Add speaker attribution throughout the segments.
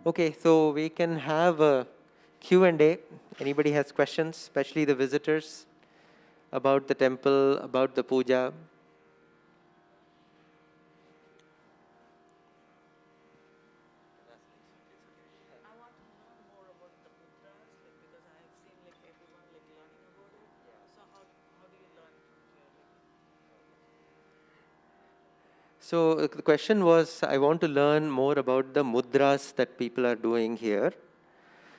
Speaker 1: Okay, so we can have a Q&A. Anybody has questions, especially the visitors, about the temple, about the puja? So the question was, I want to learn more about the mudras that people are doing here.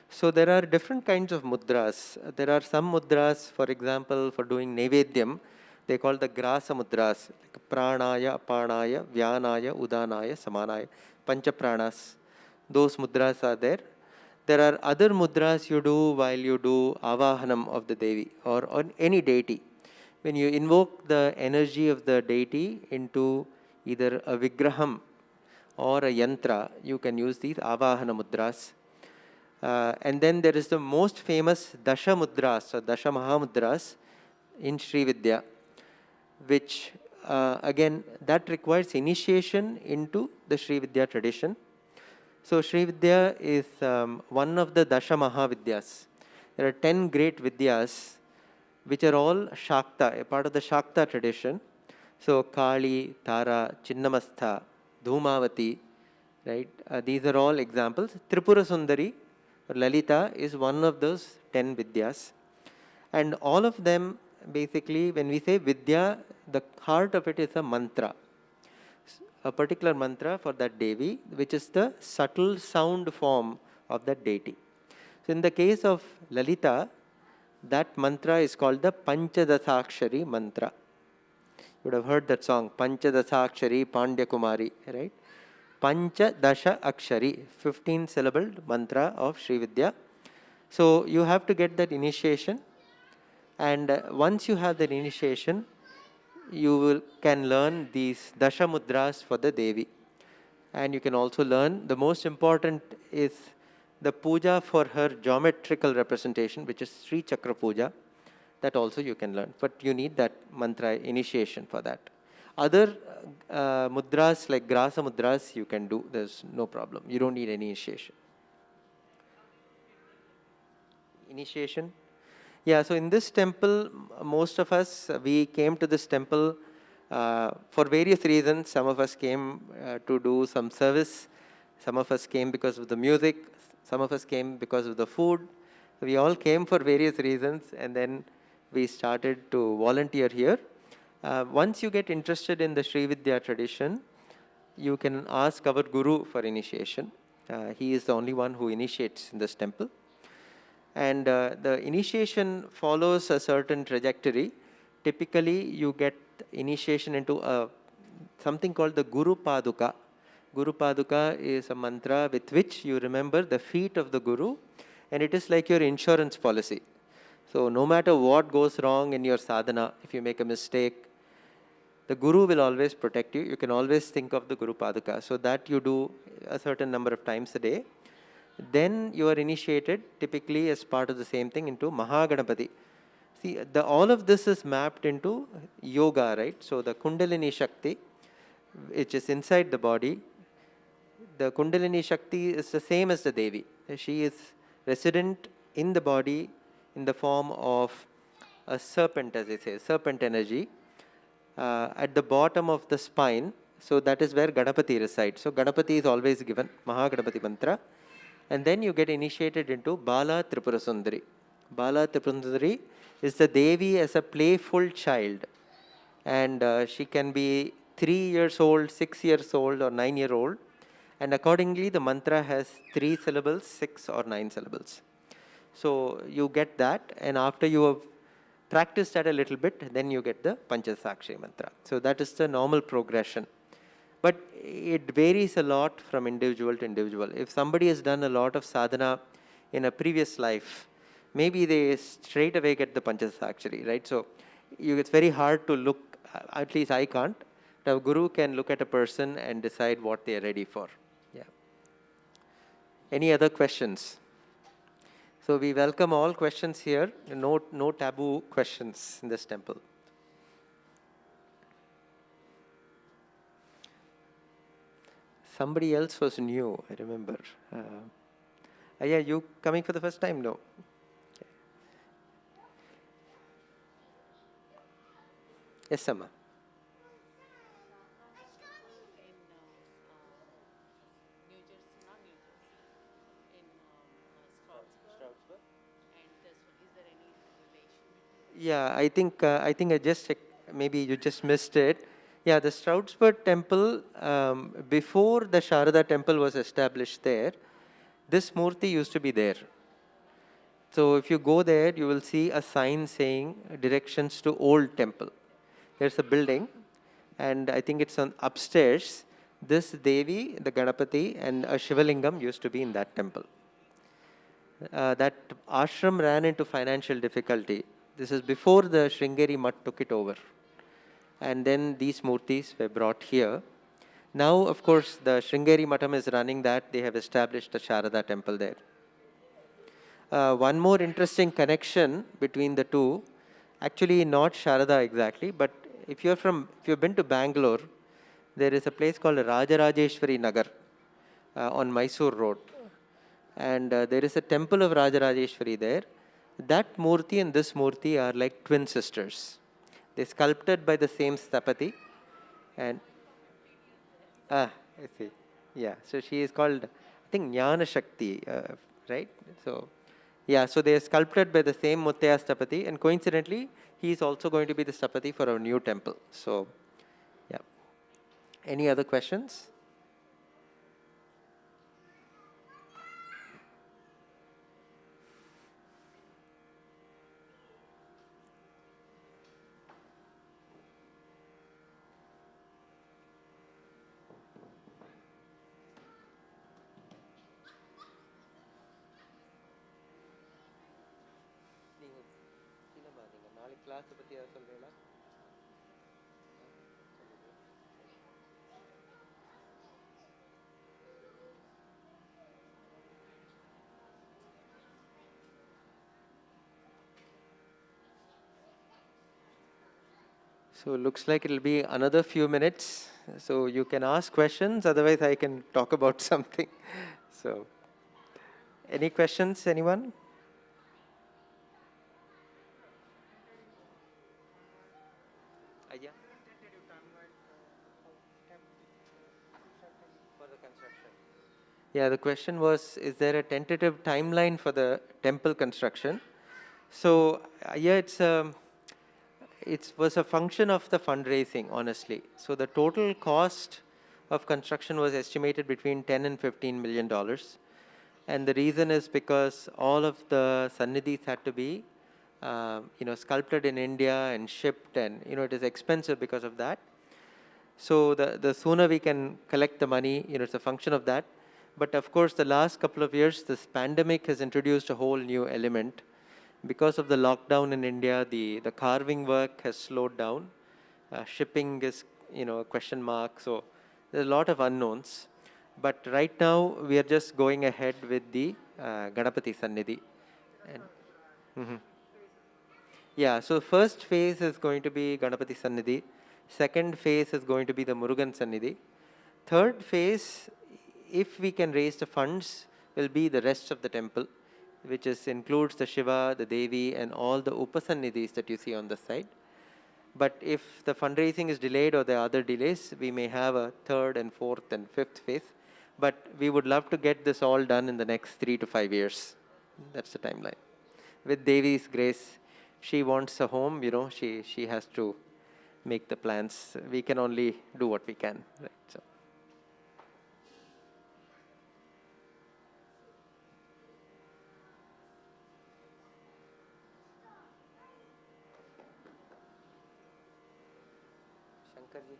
Speaker 1: So there are different kinds of mudras. There are some mudras, for example, for doing Nevedyam, they call the grasa mudras, like pranaya, apanaya, vyanaya, udanaya, samanaya, pancha pranas. Those mudras are there. There are other mudras you do while you do avahanam of the Devi or on any deity. When you invoke the energy of the deity into either a vigraham or a yantra, you can use these avahana mudras. And then there is the most famous Dasha Mudras or Dasha Mahamudras in Sri Vidya, which again that requires initiation into the Sri Vidya tradition. So Sri Vidya is one of the Dasha Mahavidyas. There are 10 great Vidyas which are all Shakta, a part of the Shakta tradition. So Kali, Tara, Chinnamastha, Dhumavati, right? These are all examples. Tripura Sundari, Lalita is one of those 10 Vidyas. And all of them, basically, when we say Vidya, the heart of it is a mantra. A particular mantra for that Devi, which is the subtle sound form of that deity. So in the case of Lalita, that mantra is called the Panchadasakshari mantra. You would have heard that song, Panchadasakshari Pandya Kumari, right? Panchadasha Akshari, 15 syllabled mantra of Sri Vidya. So you have to get that initiation, and once you have that initiation, you can learn these Dasha Mudras for the Devi. And you can also learn, the most important is the puja for her geometrical representation, which is Sri Chakra Puja. That also you can learn, but you need that mantra initiation for that. Other mudras like grasa mudras you can do, there's no problem. You don't need any initiation. Initiation? Yeah, so in this temple, most of us, we came to this temple for various reasons. Some of us came to do some service. Some of us came because of the music. Some of us came because of the food. We all came for various reasons, and then we started to volunteer here. Once you get interested in the Sri Vidya tradition, you can ask our Guru for initiation. He is the only one who initiates in this temple. And the initiation follows a certain trajectory. Typically, you get initiation into something called the Guru Paduka. Guru Paduka is a mantra with which you remember the feet of the Guru, and it is like your insurance policy. So no matter what goes wrong in your sadhana, if you make a mistake, the Guru will always protect you. You can always think of the Guru Paduka. So that you do a certain number of times a day. Then you are initiated, typically as part of the same thing, into Mahaganapati. See, all of this is mapped into yoga, right? So the Kundalini Shakti, which is inside the body, the Kundalini Shakti is the same as the Devi. She is resident in the body in the form of a serpent, as they say, serpent energy, at the bottom of the spine. So that is where Ganapati resides. So Ganapati is always given, Mahaganapati mantra. And then you get initiated into Bala Tripura Sundari. Bala Tripura Sundari is the Devi as a playful child. And she can be 3 years old, 6 years old, or 9-year-old. And accordingly, the mantra has 3 syllables, 6 or 9 syllables. So you get that, and after you have practiced that a little bit, then you get the Panchasakshi mantra. So that is the normal progression. But it varies a lot from individual to individual. If somebody has done a lot of sadhana in a previous life, maybe they straight away get the Panchasakshari, right? So it's very hard to look, at least I can't. The Guru can look at a person and decide what they are ready for. Yeah. Any other questions? So we welcome all questions here. No taboo questions in this temple. somebody else was new, I remember. Yeah, you coming for the first time? No. Yes, Amma. Yeah, I think I just checked. Maybe you just missed it. Yeah, the Stroudsburg temple, before the Sharada temple was established there, this Murti used to be there. So if you go there, you will see a sign saying directions to old temple. There's a building, and I think it's on upstairs. This Devi, the Ganapati, and a Shivalingam used to be in that temple. That ashram ran into financial difficulty. This is before the Sringeri Mutt took it over. And then these murtis were brought here. Now, of course, the Sringeri Matam is running that. They have established a Sharada temple there. One more interesting connection between the two, actually not Sharada exactly, but if you've been to Bangalore, there is a place called Rajarajeswari Nagar on Mysore Road. And there is a temple of Rajarajeswari there. That Murti and this Murti are like twin sisters. They're sculpted by the same Stapati. And I see. Yeah, so she is called, I think, Jnana Shakti, right? So, yeah, so they are sculpted by the same Muttaya Stapati, and coincidentally, he is also going to be the Stapati for our new temple. So, yeah. Any other questions? So looks like it'll be another few minutes. So you can ask questions, otherwise I can talk about something. So, any questions, anyone? Yeah. For the construction. Yeah, the question was, is there a tentative timeline for the temple construction? So, yeah, it was a function of the fundraising, honestly. So the total cost of construction was estimated between 10 and 15 million dollars, and the reason is because all of the sannidhis had to be, sculpted in India and shipped, and it is expensive because of that. So the sooner we can collect the money, it's a function of that. But of course, the last couple of years, this pandemic has introduced a whole new element. Because of the lockdown in India, the carving work has slowed down. Shipping is, a question mark. So there's a lot of unknowns. But right now, we are just going ahead with the Ganapati Sannidhi. And, Mhm. Yeah, so first phase is going to be Ganapati Sannidhi. Second phase is going to be the Murugan Sannidhi. Third phase, if we can raise the funds, will be the rest of the temple, which includes the Shiva, the Devi, and all the Upasannidhis that you see on the side. But if the fundraising is delayed or there are other delays, we may have a third and fourth and fifth phase. But we would love to get this all done in the next 3 to 5 years. That's the timeline. With Devi's grace, she wants a home, she has to make the plans. We can only do what we can, right? So. Shankarji.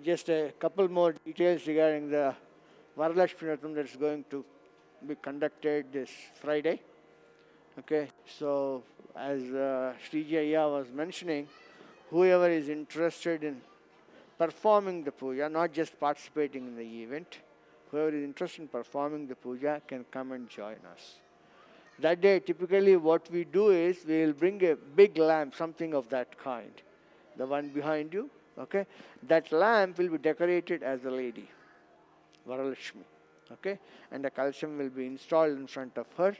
Speaker 2: Just a couple more details regarding the Varalakshmi Vratam that is going to be conducted this Friday. Okay, so as Sriji Ayya was mentioning, whoever is interested in performing the puja, not just participating in the event, whoever is interested in performing the puja can come and join us. That day, typically what we do is we will bring a big lamp, something of that kind, the one behind you. Okay, that lamp will be decorated as a lady, Varalakshmi. Okay, and a kalsham will be installed in front of her,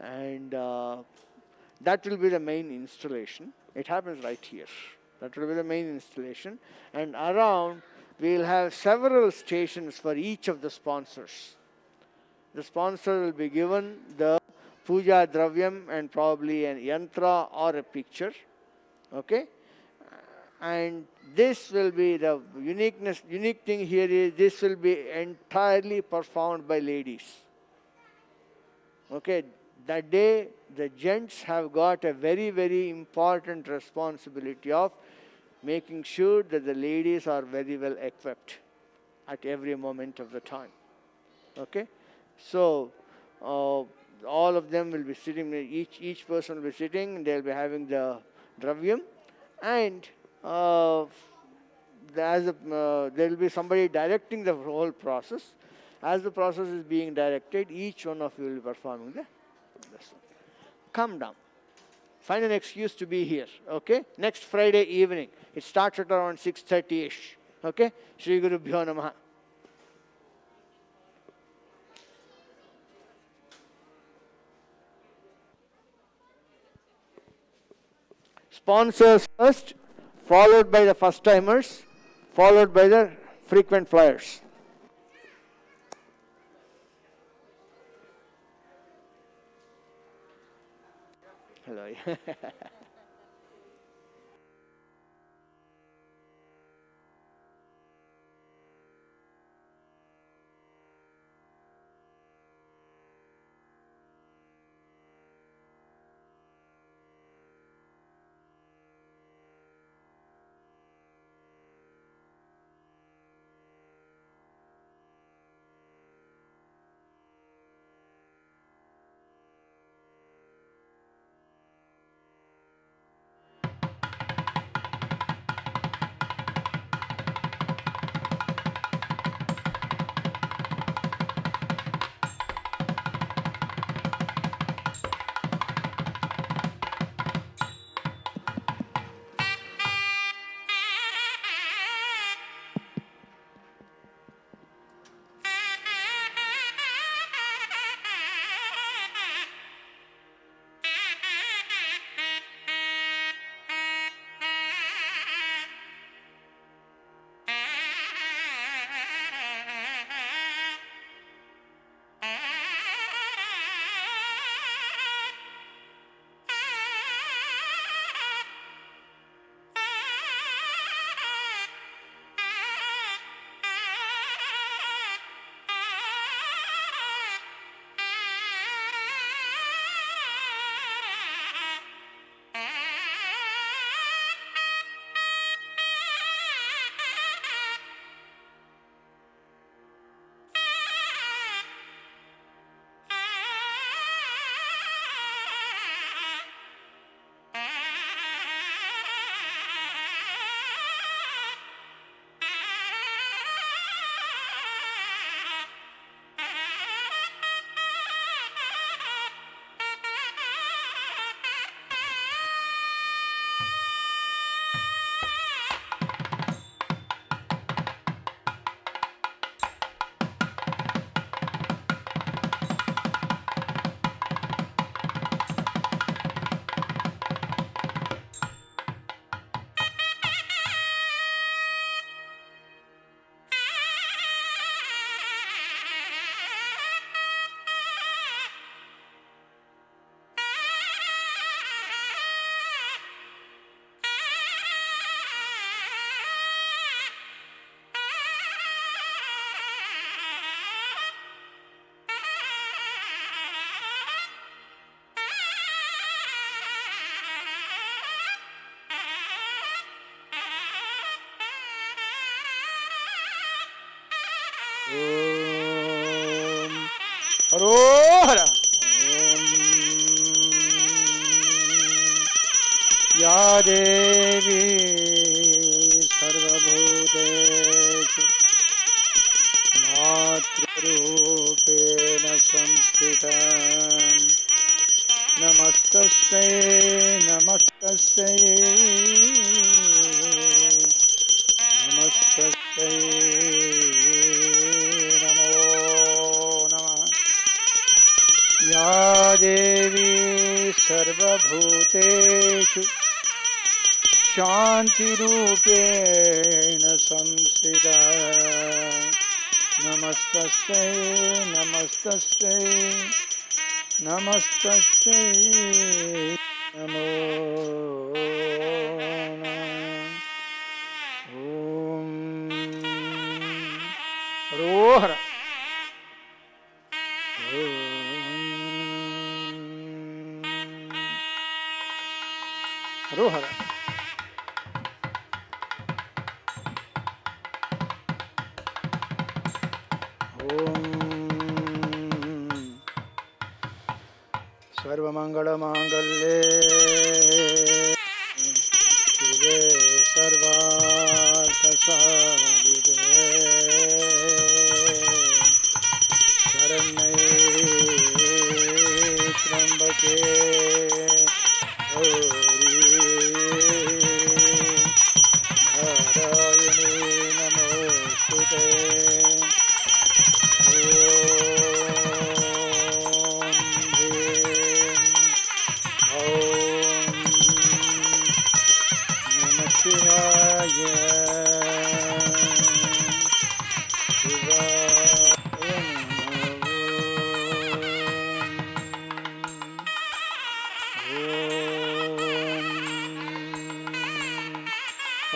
Speaker 2: and that will be the main installation. It happens right here. That will be the main installation, and around we will have several stations for each of the sponsors. The sponsor will be given the puja dravyam and probably an yantra or a picture. Okay, and this will be the unique thing here is this will be entirely performed by ladies. Okay, that day the gents have got a very, very important responsibility of making sure that the ladies are very well equipped at every moment of the time. Okay, so all of them will be sitting, each person will be sitting, they'll be having the dravyam, and there will be somebody directing the whole process. As the process is being directed, each one of you will be performing this one. Come down. Find an excuse to be here. Okay? Next Friday evening. It starts at around 6:30-ish. Okay? Shri Guru Bhyo Namaha. Sponsors first, followed by the first timers, followed by the frequent flyers. Hello. Hara. Ya Devi Sarvabhuteshu Matrurupena Samsthitam Namastasya Namastasya Namastasya Namo Namah Ya Devi Sarvabhuteshu Shanti Rupena Samsthita Namastasya Namastasya Namastasya Namo Namah Om Rohara Rohara Sarvamangala Mangalle Shive Sarvartha Sadhike Sharanye Trambake Gauri Narayani Namostute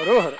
Speaker 2: Rohara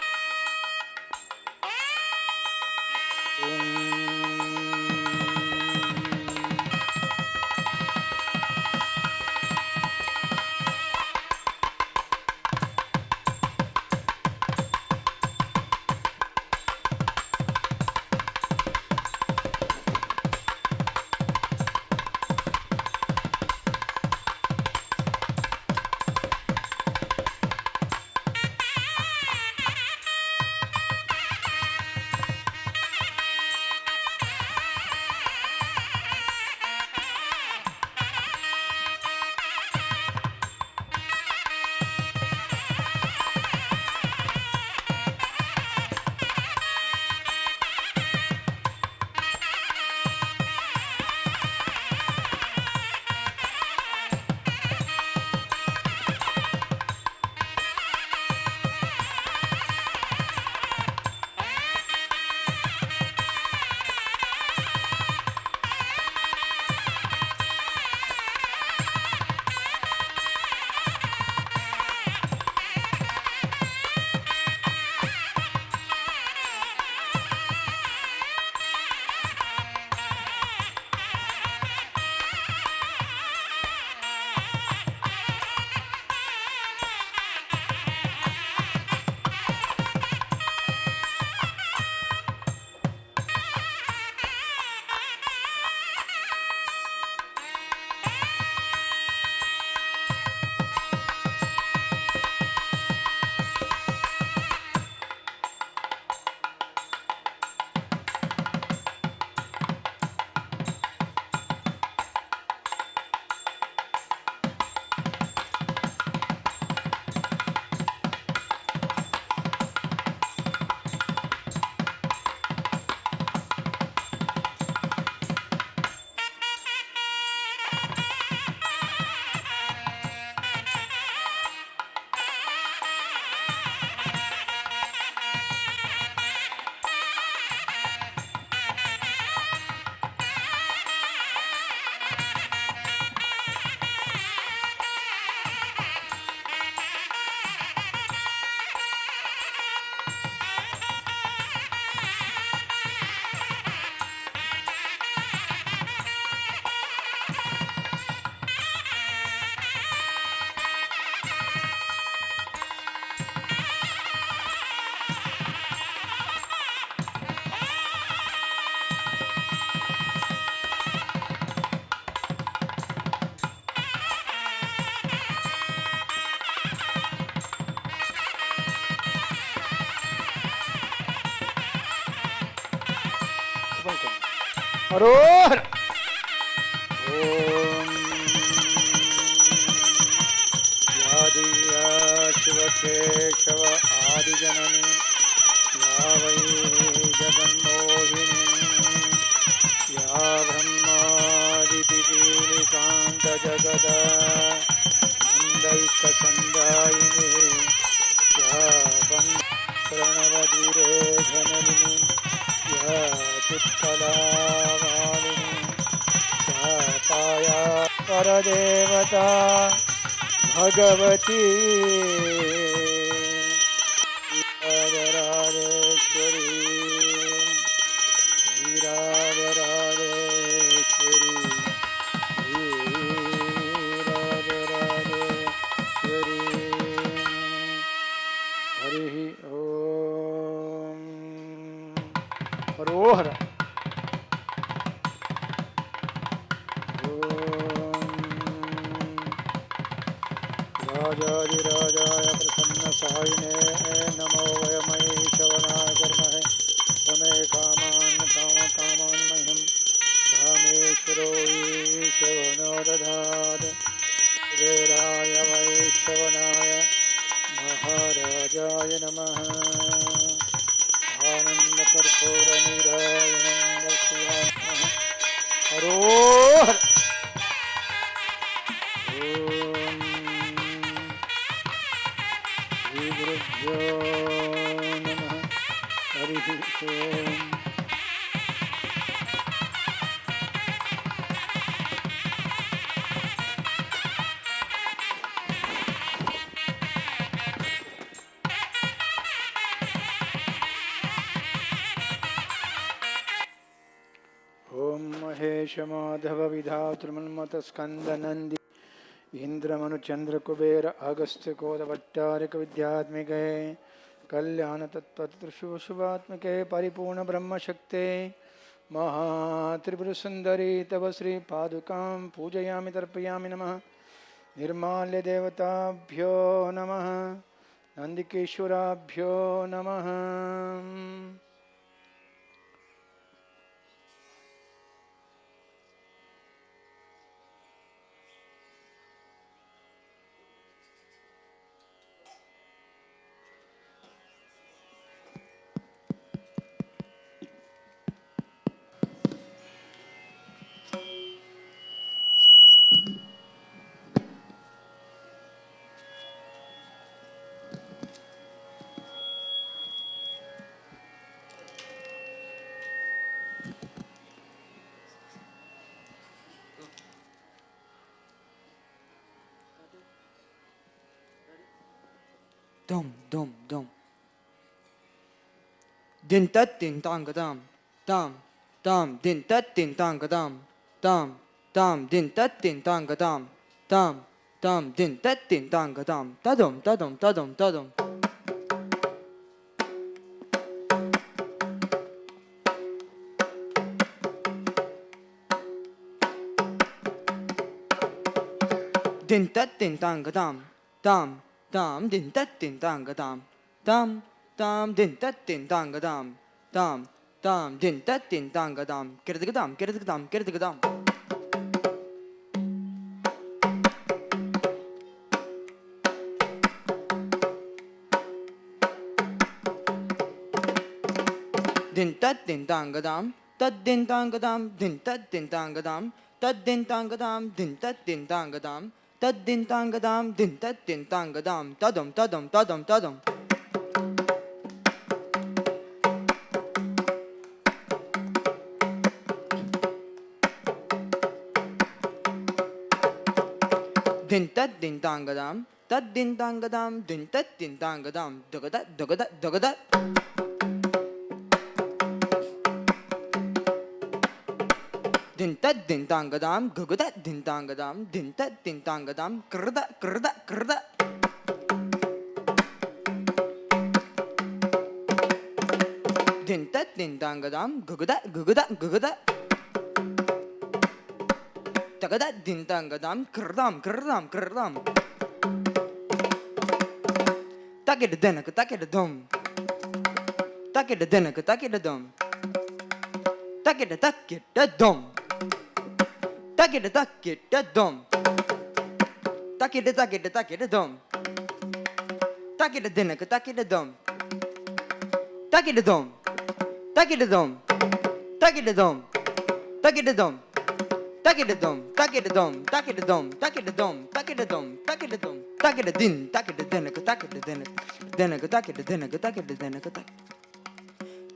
Speaker 2: Haro शिवकेशव आदिजननी या वै जगन्मोहिनी या ब्रह्मादिपीलिकान्तजगदा नन्दैकसन्दायिनी या प्रणवधीरे धनलिनी या चित्कलामालिनी या पाया परदेवता भगवती राजराजेश्वरी श्री राजराजेश्वरी श्री राजराजेश्वरी हरि ओम हरोहर राजाधिराजाय प्रसन्नसायिने नमो वयमयि शवनाय कुर्महे समे कामान् कामकामान् मह्यं कामेश्वरो ईशवनो दधात् कुबेराय वैश्रवणाय महाराजाय नमः आनन्दकर्पूरनिरायणं दर्शयामः हरोहर श्रीगुरुभ्यो नमः हरिः ओम् ॐ महेश माधव विधातृमन्मतस्कन्दनन्दि इंद्रमनुचंद्रकुबेर अगस्त्य कोदभट्टारिक विद्यात्मिके कल्याण तत्त्वशुभात्मिके परिपूर्ण ब्रह्मशक्ते महात्रिपुर सुंदरी तव श्री पादुकां पूजयामि तर्पयामि नमः निर्माल्य देवताभ्यो नमः नंदिकेश्वराभ्यो नमः
Speaker 3: Dum dum dum. Din tat din tang dam dam dam din tat din tang dam dam dam din tat din tang dam dam dam din tat din tang dam tadum tadum tadum tadum. Din tat din tang dam dam dam din tat din tang dam dam dam din tat din tang dam dam dam din tat din tang dam kirdigadam kirdigadam kirdigadam. Din tat din tang dam tat din tang dam din tat din tang dam tat din tang dam din tat din tang dam tad din tang dam din tat din tang dam tadum tadum tadum tadum. Din tat din tang dam tad din tang dam din tat din tang dam dugada dugada dugada. Din tat din tang dam guguda din tang dam din tat din tang dam krda krda krda. Din tat din tang dam guguda guguda guguda. Tagada din tang dam krdam krdam krdam. Takeda denak takeda dum. Takeda denak takeda dum. takida takida dum, takida takida dum, takida takida takida dum, takida dinaka takida dum, takida dum, takida dum, takida dum, takida dum, takida dum, takida dum, takida dum, takida dum, takida dum, takida dum, takida din, takida dinaka takida dinaka, dinaka takida dinaka takida dinaka takida.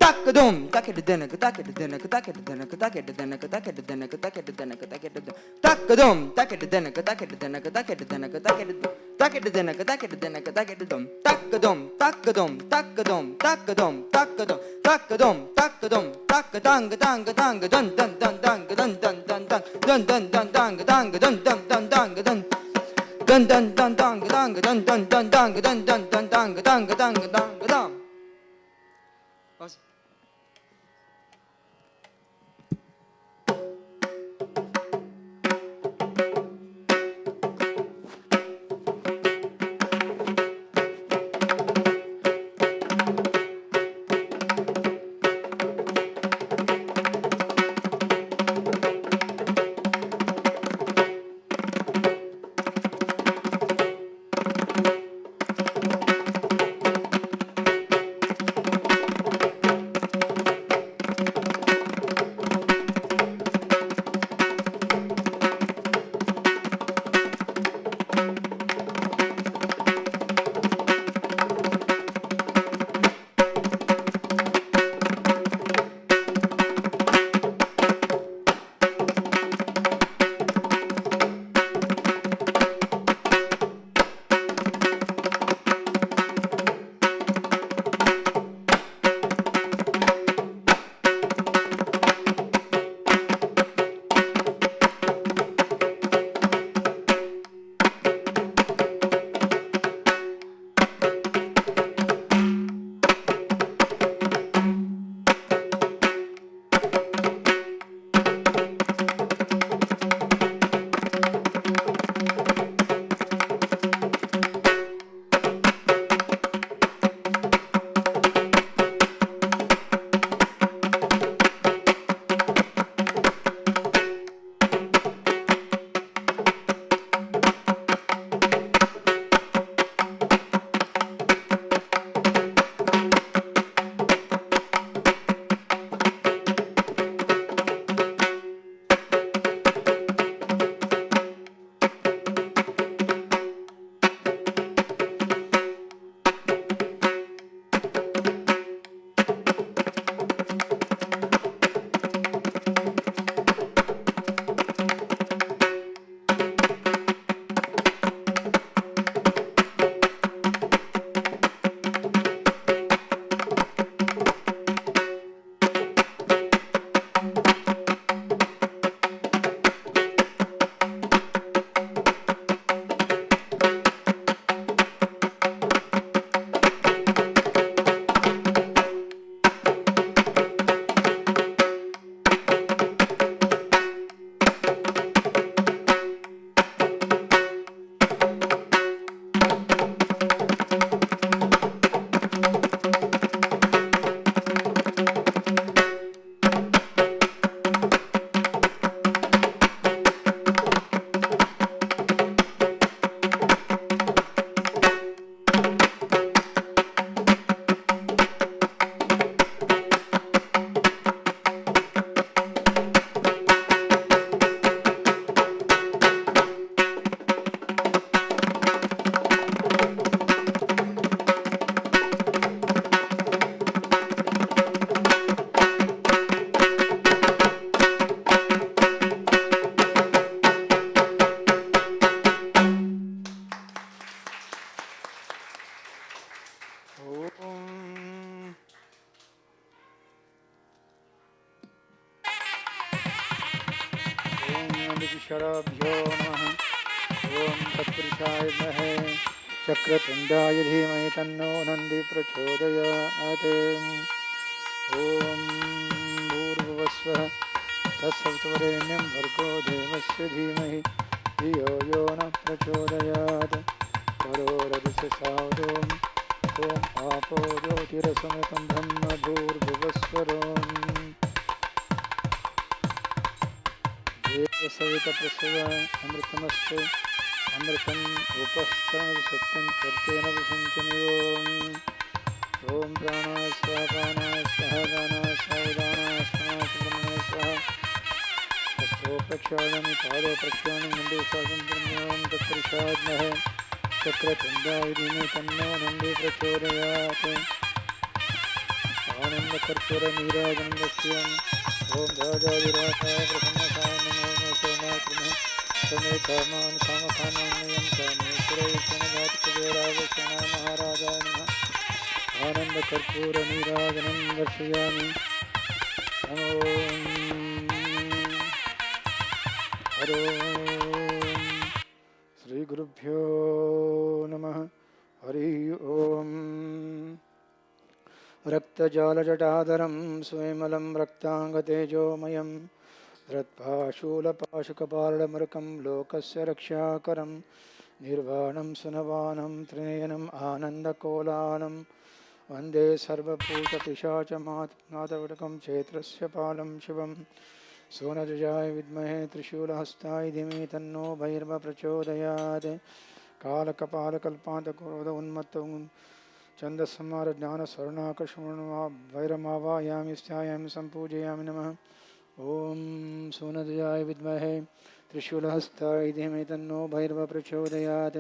Speaker 3: Takadum, takada denaka, takada denaka, takada denaka, takada denaka, takada denaka, takada denaka, takada denaka, takadum, takada denaka, takada denaka, takada denaka, takada takada denaka, takada denaka, takada dum, takadum, takadum, takadum, takadum, takadum, takadum, takadum, takadanga, danga, danga, dun, dun, dun, danga, dun, dun, dun, dun, dun, dun, dun, danga, danga, dun, dun, dun, danga, dun. Dun dun dun danga danga dun dun dun danga dun dun dun danga danga danga danga dum.
Speaker 2: शराभ्यो नमः। ओम तत्पुरुषाय विद्महे चक्रतुण्डाय धीमहि तन्नो नन्दी प्रचोदयात्। ओम भूर्भुवस्वः तत्सवितुर्वरेण्यं भर्गो देवस्य धीमहि धियो यो न प्रचोदयात्। परोरदिशसावरोम ओम आपो ज्योतिरसमतं ब्रह्म भूर्भुवस्वरोम।
Speaker 4: सविता प्रसव अमृतमस्तु अमृतम् उपस्थान सत्यं कर्तेन प्रसञ्चमे ओम प्राणाय स्वाहा प्राणाय स्वाहा दानाय स्वाहा उदानाय स्वाहा सुब्रह्मण्याय स्वाहा हस्तो प्रक्षालनं पादो प्रक्षालनं मुंडे साधं ब्रह्मं तत्परिषाद्मः चक्रतुण्डाय धीमहि तन्नो नन्दी प्रचोदयात् आनन्दकर्पूरनीराजनं दस्यम् ओम राजाधिराजाय प्रसन्नताय नमो सोमाय कृमः तमे कामान् कामकामान्यं कामेश्वरैश्वरनाथ कुबेराय वैष्णवाय महाराजाय नमः आनन्दकर्पूरनीराजनं दर्शयामि नमो हरो श्रीगुरुभ्यो नमः हरि ओम रक्तजालजटाधरं स्वयमलं रक्ताङ्गतेजोमयं धृत्पाशूलपाशुकपालमर्कं लोकस्य रक्षाकरं निर्वाणं सुनवानं त्रिनयनम् आनन्दकोलानं वन्दे सर्वभूतपिशाचमातवटकं चैत्रस्य पालं शिवं सोनजजाय विद्महे त्रिशूलहस्ताय धीमहि तन्नो भैरव प्रचोदयात् कालकपालकल्पान्तक्रोध उन्मत्तो छन्दस्संहार ज्ञान स्वर्णाकर्षणा भैरमावायामि स्यायामि सम्पूजयामि नमः ओम सोनजयाय विद्महे त्रिशूलहस्ताय धीमहि तन्नो भैरव प्रचोदयात्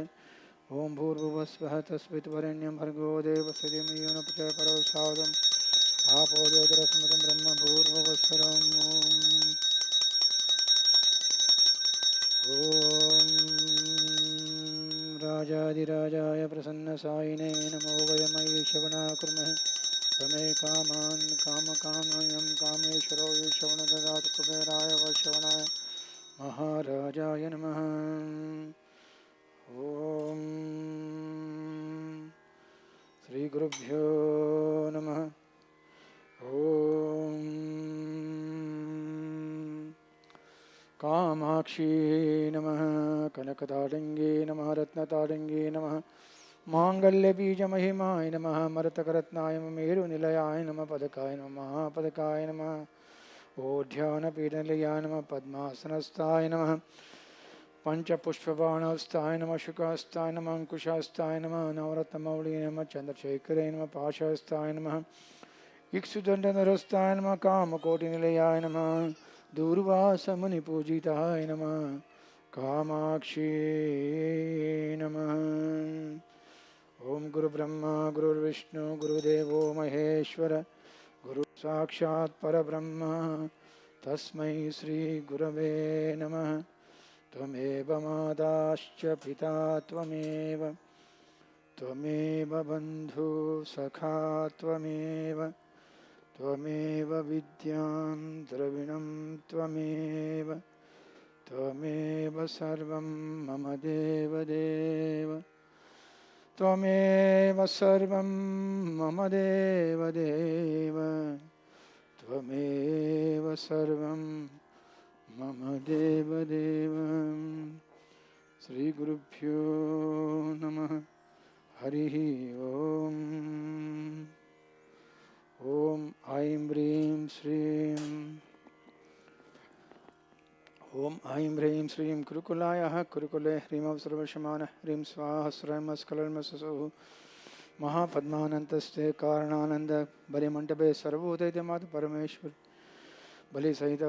Speaker 4: ओम भूर्भुवस्वः तस्वितुर्वरेण्यं भर्गो देवस्य धीमहि यो न प्रचोदयात् आपो ज्योतिरस्मृतं ब्रह्म भूर्भुवस्वरम् ओम राजाधिराजाय प्रसन्नसायिने नमो वयमयि श्रवणा कुर्मः तमे कामान् कामकामयं कामेश्वरो ये श्रवण ददातु कुबेराय वैश्रवणाय महाराजाय नमः ओम श्री गुरुभ्यो नमः ओम कामाक्षी नमः कनकताडंगे नमः रत्नताडंगे नमः मांगल्यबीजमहिमाय नमः मरतकरत्नाय मेरुनिलयाय नमः पदकाय नमः पदकाय नमः ओढ्यानपीडनिलयाय नमः पद्मासनस्थाय नमः पंचपुष्पबाणस्थाय नमः शुकास्ताय नमः अंकुशास्ताय नमः नवरत्नमौली नमः चंद्रशेखरे नमः पाशस्थाय नमः इक्षुदंडनरस्थाय नमः कामकोटिनिलयाय नमः दूर्वासमुनिपूजिताय नमः कामाक्षी नमः ओम गुरुब्रह्मा गुरुर्विष्णु गुरुदेवो महेश्वर गुरु साक्षात् परब्रह्म तस्मै श्री गुरवे नमः त्वमेव माताश्च पिता त्वमेव त्वमेव बन्धु सखा त्वमेव त्वमेव विद्यां द्रविणं त्वमेव त्वमेव सर्वं मम देवदेव त्वमेव सर्वं मम देवदेव त्वमेव सर्वं मम देवदेव श्री गुरुभ्यो नमः हरिः ओम ओम ऐं ह्रीं श्रीं ओम ऐं ह्रीं श्रीं कुरुकुलायाः कुरुकुले ह्रीं सर्वशमान ह्रीं स्वाहस्रमस्कलर्मसुः महापद्मानन्तस्ते कारणानंद बलिमंडपे सर्वभूतैते मातु परमेश्वर बलि सहित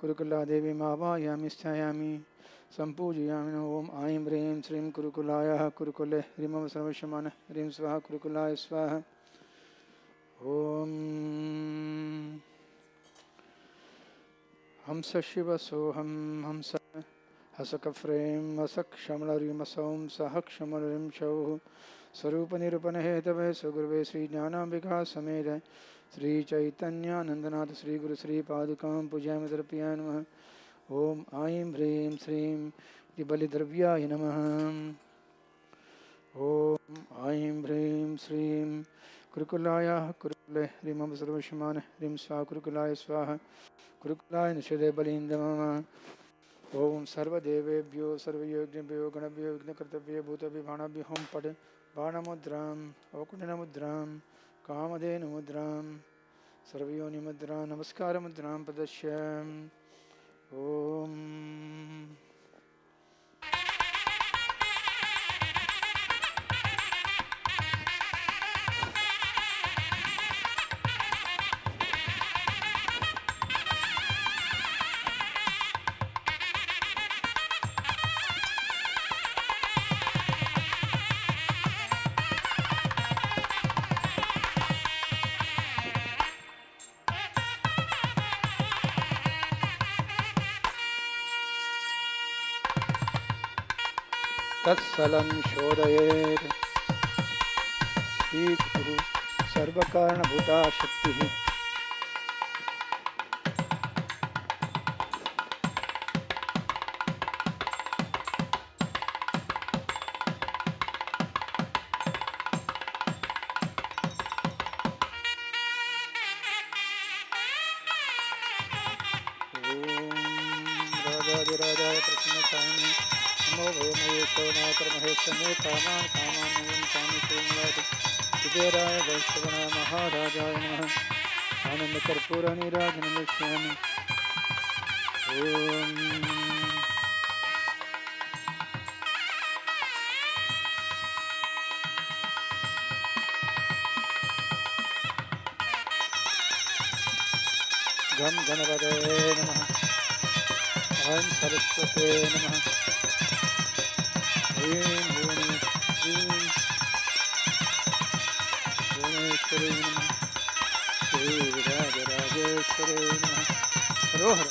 Speaker 4: कुरुकुला देवी आवाहयामि स्थायामि सम्पूजयामि ओम ऐं ह्रीं श्रीं कुरुकुलायाः कुरुकुले ह्रीं सर्वशमान ह्रीं स्वाहा कुरुकुलाय स्वाहा ओम हंस शिव सोहम हंस हसकफ्रें हसक्षमलरिमसौं सह क्षमलरिं शौः स्वरूप निरूपण हेतवे सुगुरुवे श्री ज्ञानाम्बिका समेत श्री चैतन्यानंदनाथ श्री गुरु श्री पादुकां पूजयामि तर्पयामि नमः ओम ऐं ह्रीं श्रीं बलिद्रव्याय नमः ओम ऐं ह्रीं श्रीं कुरुकुलायाः कुरुकुले ह्रीं सर्वशमान ह्रीं स्वाहा कुरुकुलाय स्वाहा कुरुकुलाय निषेधे बलिन्दमः ओम सर्वदेवेभ्यो सर्वयोगिभ्यो गणभ्यो विघ्नकर्तव्यो भूतभिभाणभ्यो होम पठ बाणमुद्रां वकुण्डमुद्रां कामधेनुमुद्रां सर्वयोनिमुद्रां नमस्कारमुद्रां प्रदर्श्य Om. तत्सलं शोधयेत् श्रीगुरुः सर्वकारणभूता शक्तिः राजाधिराजाय प्रसन्नकामिने नमो भयमये नाकर्महे समे कामान् कामान्यं कामि श्रीनिवास कुबेराय वैष्णवाय महाराजाय नमः आनन्दकर्पूरनीराजनं दर्शयामि गं गणपते नमः ॐ सरस्वते नमः ह्रीं भूमि श्रीं भुवनेश्वरी नमः श्री राजराजेश्वरी नमः Harohar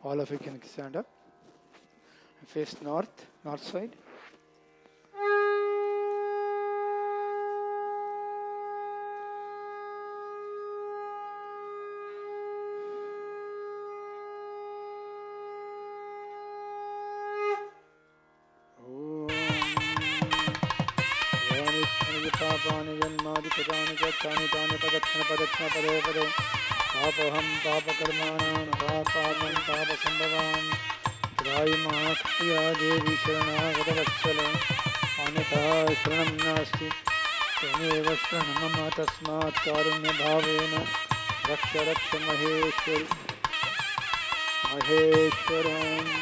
Speaker 4: All of you can stand up. Face north side. Om कृतानि च तानि तानि प्रदक्षिण प्रदक्षिण पदे पदे पापहं पापकर्माणां पापं पापसम्भवां त्रायिमाख्या देवी शरणागतवत्सल अन्यथा शरणं नास्ति त्वमेव शरणं मम तस्मात् कारुण्यभावेन रक्ष रक्ष महेश्वरि महेश्वरम्.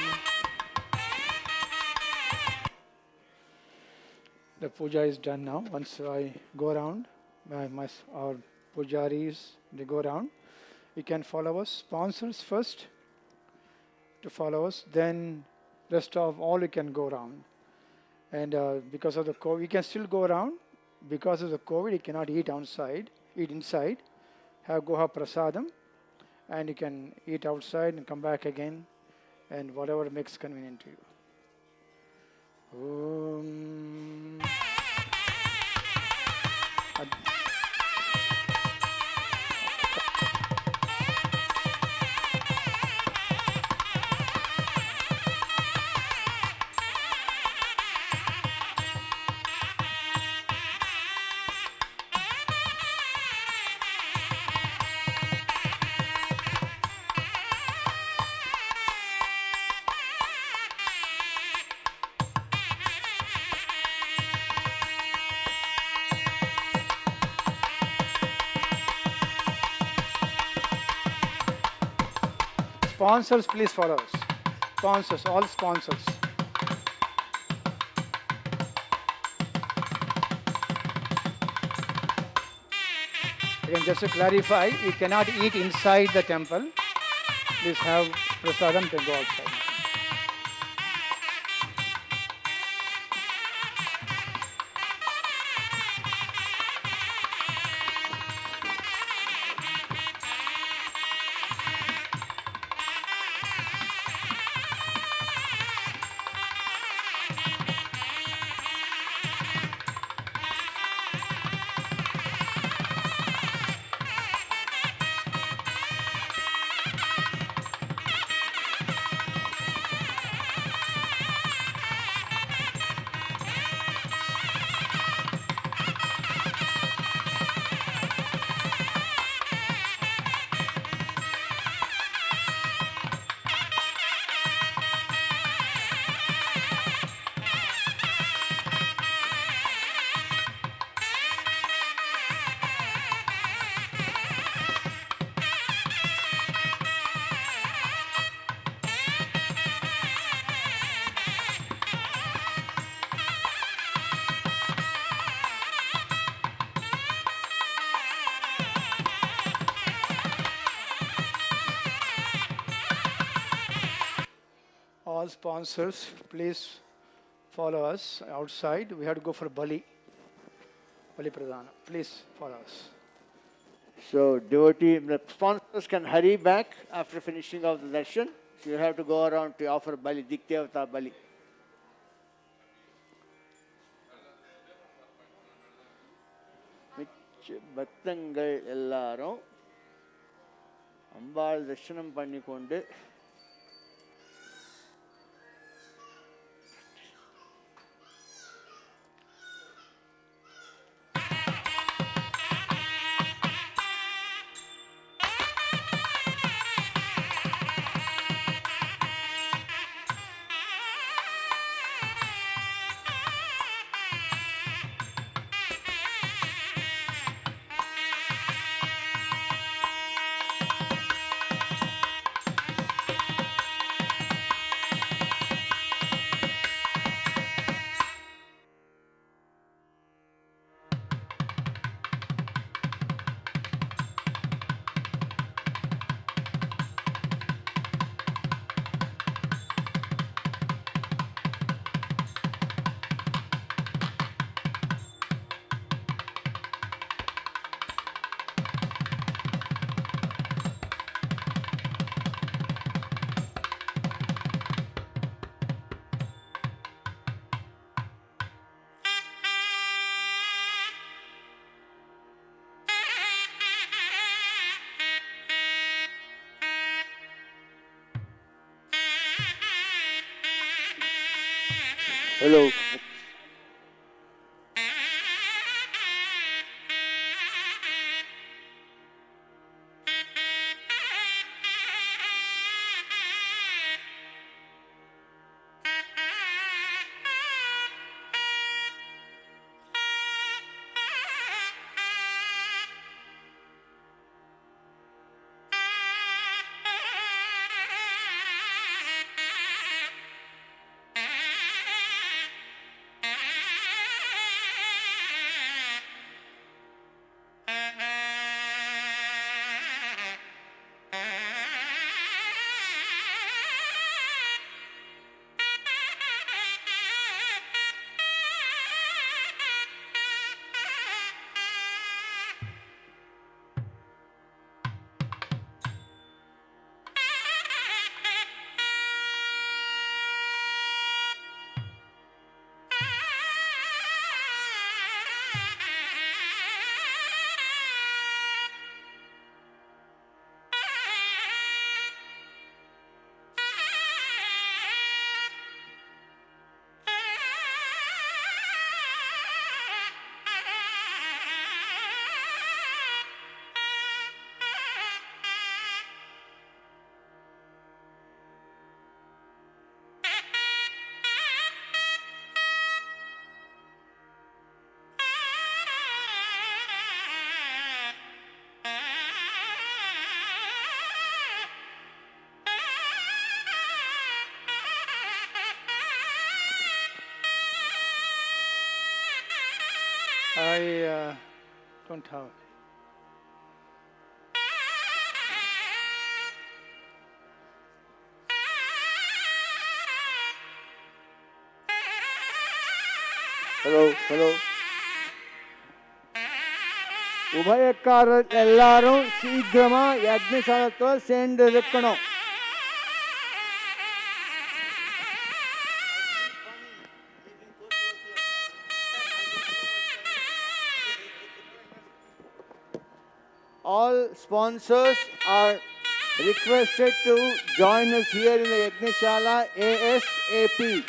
Speaker 4: The puja is done now. Once I go around, our pujaris, they go around. You can follow us. Sponsors first to follow us. Then rest of all you can go around. And because of the COVID, we can still go around. Because of the COVID, you cannot eat outside, eat inside. Go have prasadam. And you can eat outside and come back again. And whatever makes convenient to you. Om. Sponsors, please follow us. Sponsors, all sponsors. Again, just to clarify, you cannot eat inside the temple. Please have prasadam to go outside. All sponsors, please follow us outside. We have to go for Bali Pradhana. Please follow us.
Speaker 2: So devotee, the sponsors can hurry back after finishing of the darshan. So you have to go around to offer Bali, Diktevata Bali. பக்தங்கள் எல்லாரும் அம்பாள் தரிசனம் பண்ணிக்கொண்டு Hello.
Speaker 4: I don't have.
Speaker 2: Hello, hello. உபயக்காரர் எல்லாரும் சீக்கிரமா யக்ஞசாலத்தோட சேர்ந்து இருக்கணும். All sponsors are requested to join us here in the Yajnashala ASAP.